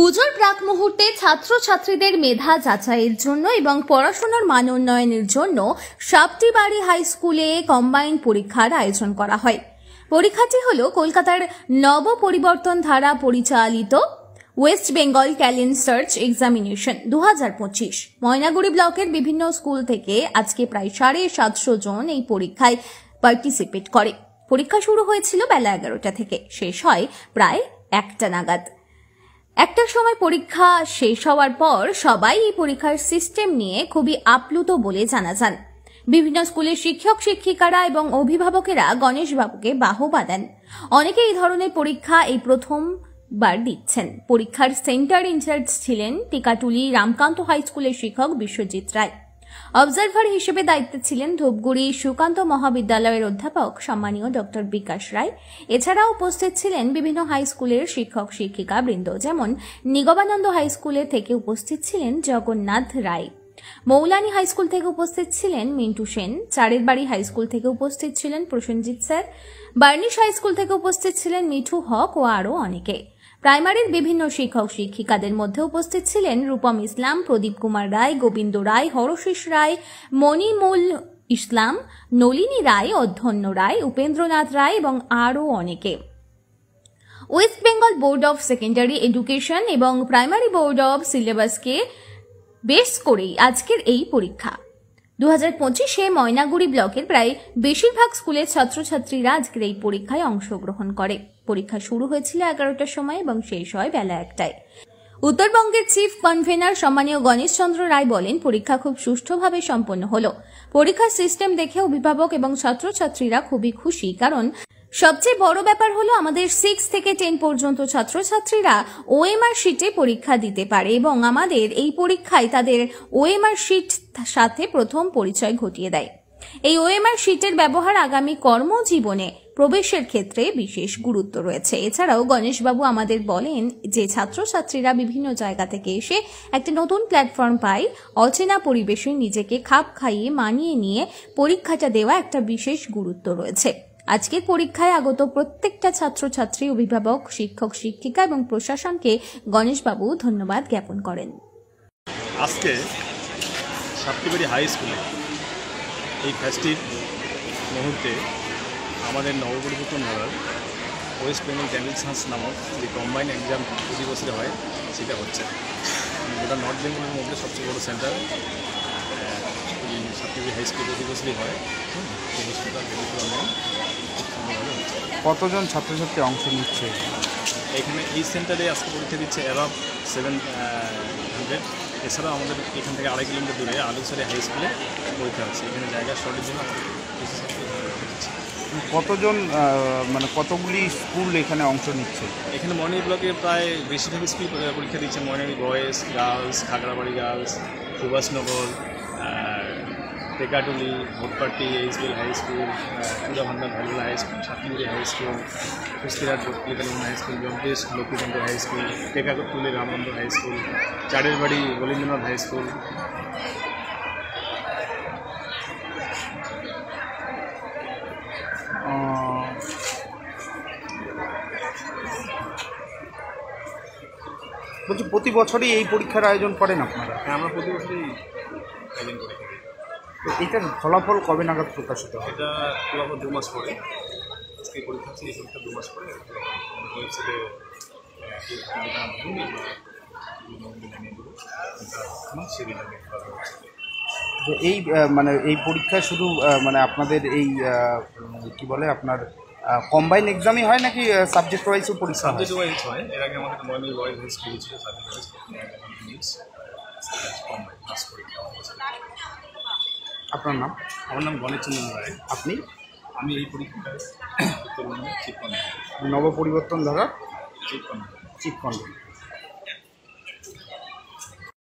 পুজোর প্রাক মুহূর্তে ছাত্রছাত্রীদের মেধা যাচাইয়ের জন্য এবং পড়াশোনার মান উন্নয়নের জন্য সাপ্তিবাড়ি হাই স্কুলে কম্বাইন্ড পরীক্ষার আয়োজন করা হয়। পরীক্ষাটি হল কলকাতার নব পরিবর্তন ধারা পরিচালিত West Bengal talent search examination 2025। Maynaguri ব্লকের বিভিন্ন স্কুল থেকে আজকে প্রায় 750 জন এই পরীক্ষায় পার্টিসিপেট করে। পরীক্ষা শুরু হয়েছিল বেলা 11টা থেকে, শেষ হয় প্রায় 1টা নাগাদ। একটার সময় পরীক্ষা শেষ হওয়ার পর সবাই এই পরীক্ষার সিস্টেম নিয়ে খুবই আপ্লুত বলে জানা যান। বিভিন্ন স্কুলের শিক্ষক শিক্ষিকারা এবং অভিভাবকেরা গণেশ বাবুকে বাহবা দেন। অনেকে এই ধরনের পরীক্ষা এই প্রথমবার দিচ্ছেন। পরীক্ষার সেন্টার ইনচার্জ ছিলেন টিকাটুলি রামকান্ত হাই স্কুলের শিক্ষক বিশ্বজিৎ রায়। অবজারভার হিসেবে দায়িত্বে ছিলেন ধূপগুড়ি সুকান্ত মহাবিদ্যালয়ের অধ্যাপক সম্মানীয় ডক্টর বিকাশ রায়। এছাড়াও উপস্থিত ছিলেন বিভিন্ন হাই স্কুলের শিক্ষক শিক্ষিকা বৃন্দ, যেমন নিগমানন্দ হাই স্কুলে থেকে উপস্থিত ছিলেন জগন্নাথ রায়, মৌলানি হাই স্কুল থেকে উপস্থিত ছিলেন মিন্টু সেন, চারের বাড়ি হাই স্কুল থেকে উপস্থিত ছিলেন Prosenjit sir, Barnish high school থেকে উপস্থিত ছিলেন মিঠু হক ও আরও অনেকে। প্রাইমারির বিভিন্ন শিক্ষক শিক্ষিকাদের মধ্যে উপস্থিত ছিলেন রূপম ইসলাম, প্রদীপ কুমার রায়, গোবিন্দ রায়, হরশিস রায়, মণিমুল ইসলাম, নলিনী রায়, অধ্যন্য রায়, উপেন্দ্রনাথ রায় এবং আরও অনেকে। West Bengal board of secondary education এবং প্রাইমারি বোর্ড অফ সিলেবাসকে বেস করেই আজকের এই পরীক্ষা। 2025-এ ময়নাগুড়ি ব্লকের প্রায় বেশিরভাগ স্কুলের ছাত্রছাত্রীরা আজকের এই পরীক্ষায় অংশগ্রহণ করে। পরীক্ষা শুরু হয়েছিল 11টার সময় এবং শেষ হয় বেলা 1টায়। উত্তরবঙ্গের চিফ কনভেনার সম্মানীয় গণেশ চন্দ্র রায় বলেন, পরীক্ষা খুব সুষ্ঠুভাবে সম্পন্ন হলো। পরীক্ষার সিস্টেম দেখে অভিভাবক এবং ছাত্রছাত্রীরা খুবই খুশি, কারণ সবচেয়ে বড় ব্যাপার হলো আমাদের 6 থেকে 10 পর্যন্ত ছাত্রছাত্রীরা ওএমআর শিটে পরীক্ষা দিতে পারে এবং আমাদের এই পরীক্ষায় তাদের ওএমআর শিট সাথে প্রথম পরিচয় ঘটিয়ে দেয়। এই ওএমআর শিটের ব্যবহার আগামী কর্মজীবনে প্রবেশের ক্ষেত্রে বিশেষ গুরুত্ব রয়েছে। এছাড়াও গণেশবাবু আমাদের বলেন যে ছাত্রছাত্রীরা বিভিন্ন জায়গা থেকে এসে একটা নতুন প্ল্যাটফর্ম পায়, অচেনা পরিবেশে নিজেকে খাপ খাইয়ে মানিয়ে নিয়ে পরীক্ষাটা দেওয়া একটা বিশেষ গুরুত্ব রয়েছে। আজকের পরীক্ষায় আগত প্রত্যেকটা ছাত্রছাত্রী, অভিভাবক, শিক্ষক শিক্ষিকা এবং প্রশাসনকে গণেশবাবু ধন্যবাদ জ্ঞাপন করেন। আজকে সাপ্তিবাড়ি হাই স্কুলে এই ফেস্টিভ মুহূর্তে আমাদের নবপরিবর্তন ধারার ওয়েস্ট বেঙ্গল ট্যালেন্ট সার্চ নামক যে কম্বাইন এক্সাম প্রতি বছরে হয় সেটা হচ্ছে গোটা নর্থ বেঙ্গলের মধ্যে সবচেয়ে বড় সেন্টার এই সাপ্তিবাড়ি হাই স্কুল প্রতি বছরই হয়। কতজন ছাত্রছাত্রী অংশ নিচ্ছে এখানে? এই সেন্টারে আজকে পরীক্ষা দিচ্ছে অ্যারাউন্ড 700। এছাড়াও আমাদের এখান থেকে 2.5 কিলোমিটার দূরে আলুসারি হাই স্কুলে পরীক্ষা হচ্ছে। এখানে জায়গা শর্টের জন্য আমাদের কতজন মানে কতগুলি স্কুল এখানে অংশ নিচ্ছে? এখানে ময়নাগুড়ি ব্লকে প্রায় বেশিরভাগ স্কুল পরীক্ষা দিচ্ছে। Maynaguri boys, girls, Khagrabari girls, Subhashnagar, Tekatuli, Bhotpati HBL high school, Churabhandar ভ্যালুলা high school, Satpuri high school, Kustirat Bhotlikali high school, Jampesh Laxmikanta high school, Tekatuli Ramkanta high school, চারের বাড়ি বলীন্দ্রনাথ হাই স্কুল। বলছি প্রতি বছরই এই পরীক্ষার আয়োজন করেন আপনারা? হ্যাঁ, আমরা প্রতি বছরই আয়োজন করে থাকি। তো এটার ফলাফল কবে নাগাদ প্রকাশিত হয়? এটা ফলাফল 2 মাস পরে। আজকে পরীক্ষা ছিল, এই পরীক্ষা 2 মাস পরে ওয়েবসাইটে তো এই মানে এই পরীক্ষায় শুধু মানে আপনাদের এই কি বলে আপনার কম্বাইন এক্সামই হয় নাকি সাবজেক্ট ওয়াইজও পরীক্ষা? সাবজেক্ট ওয়াইজ হয়। এর আগে আমাদের ময়নাগুড়ি বয়েজ হাই স্কুল ছিল, সাবজেক্ট ওয়াইজ কম্বাইন ক্লাস পরীক্ষা। আপনার নাম? আমার নাম গণেশ চন্দ্র রায়। আপনি? আমি এই পরীক্ষায় উত্তরবঙ্গের চিফ কনভেনার, নবপরিবর্তন ধারা চিফ কনভেনার।